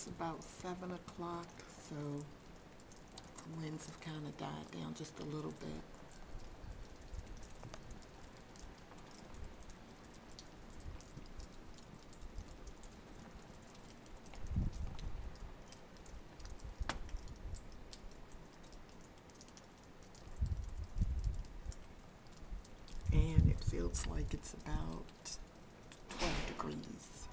It's about 7 o'clock, so the winds have kind of died down just a little bit. And it feels like it's about 12 degrees.